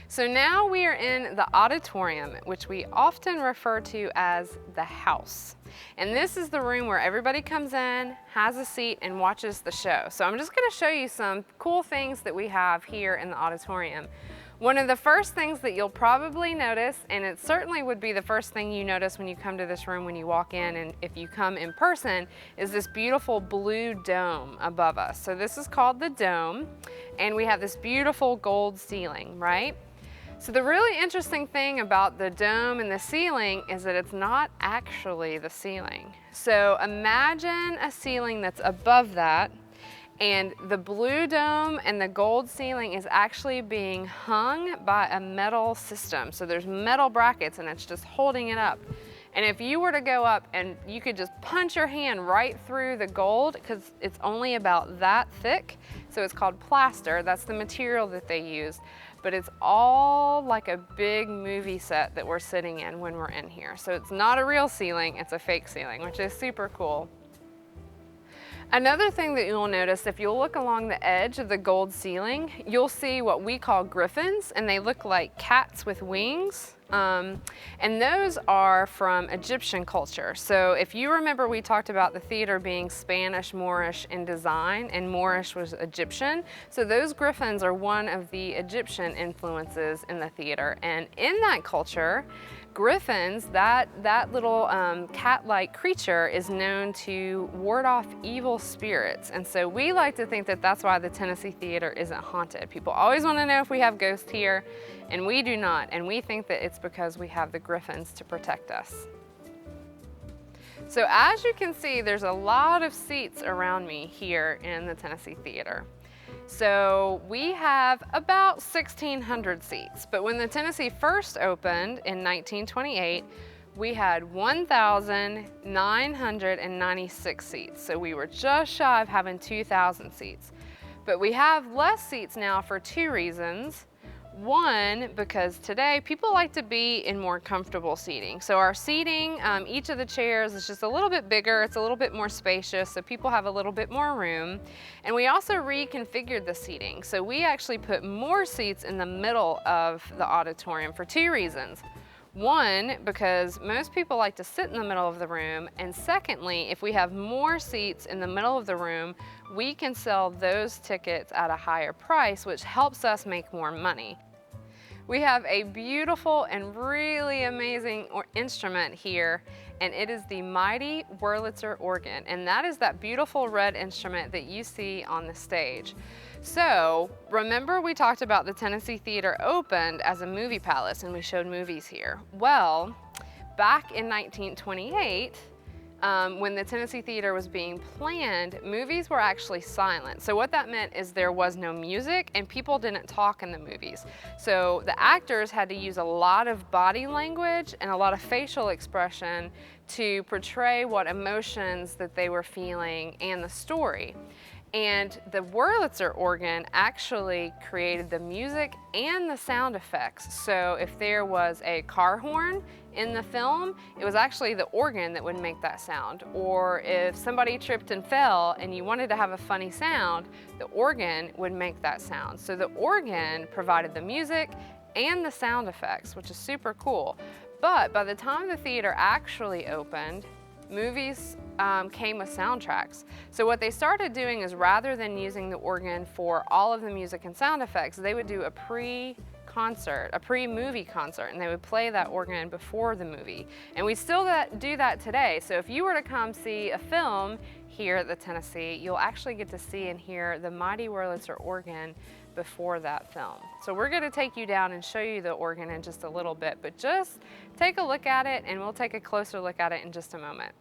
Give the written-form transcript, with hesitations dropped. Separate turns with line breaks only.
So now we are in the auditorium, which we often refer to as the house. And this is the room where everybody comes in, has a seat, and watches the show. So I'm just going to show you some cool things that we have here in the auditorium. One of the first things that you'll probably notice, and it certainly would be the first thing you notice when you come to this room when you walk in, and if you come in person, is this beautiful blue dome above us. So this is called the dome, and we have this beautiful gold ceiling, right? So the really interesting thing about the dome and the ceiling is that it's not actually the ceiling. So imagine a ceiling that's above that, and the blue dome and the gold ceiling is actually being hung by a metal system. So there's metal brackets and it's just holding it up. And if you were to go up and you could just punch your hand right through the gold, because it's only about that thick, so it's called plaster, that's the material that they use. But it's all like a big movie set that we're sitting in when we're in here. So it's not a real ceiling, it's a fake ceiling, which is super cool. Another thing that you'll notice, if you'll look along the edge of the gold ceiling, you'll see what we call griffins, and they look like cats with wings. And those are from Egyptian culture. So if you remember, we talked about the theater being Spanish Moorish in design, and Moorish was Egyptian. So those griffins are one of the Egyptian influences in the theater. And in that culture, griffins, that little cat-like creature, is known to ward off evil spirits. And so we like to think that that's why the Tennessee Theater isn't haunted. People always want to know if we have ghosts here, and we do not. And we think that it's because we have the griffins to protect us. So as you can see, there's a lot of seats around me here in the Tennessee Theater. So we have about 1,600 seats, but when the Tennessee first opened in 1928, we had 1,996 seats. So we were just shy of having 2,000 seats. But we have less seats now for two reasons. One, because today people like to be in more comfortable seating. So our seating, each of the chairs is just a little bit bigger, it's a little bit more spacious, so people have a little bit more room. And we also reconfigured the seating. So we actually put more seats in the middle of the auditorium for two reasons. One, because most people like to sit in the middle of the room, and secondly, if we have more seats in the middle of the room, we can sell those tickets at a higher price, which helps us make more money. We have a beautiful and really amazing instrument here, and it is the mighty Wurlitzer organ, and that is that beautiful red instrument that you see on the stage. So remember, we talked about the Tennessee Theater opened as a movie palace and we showed movies here. Well, back in 1928, when the Tennessee Theater was being planned, movies were actually silent. So what that meant is there was no music and people didn't talk in the movies. So the actors had to use a lot of body language and a lot of facial expression to portray what emotions that they were feeling and the story. And the Wurlitzer organ actually created the music and the sound effects. So if there was a car horn in the film, it was actually the organ that would make that sound. Or if somebody tripped and fell and you wanted to have a funny sound, the organ would make that sound. So the organ provided the music and the sound effects, which is super cool. But by the time the theater actually opened, movies came with soundtracks. So what they started doing is, rather than using the organ for all of the music and sound effects, they would do a pre-concert, a pre-movie concert, and they would play that organ before the movie. And we still do that today. So if you were to come see a film here at the Tennessee, you'll actually get to see and hear the mighty Wurlitzer organ before that film. So we're going to take you down and show you the organ in just a little bit, but just take a look at it and we'll take a closer look at it in just a moment.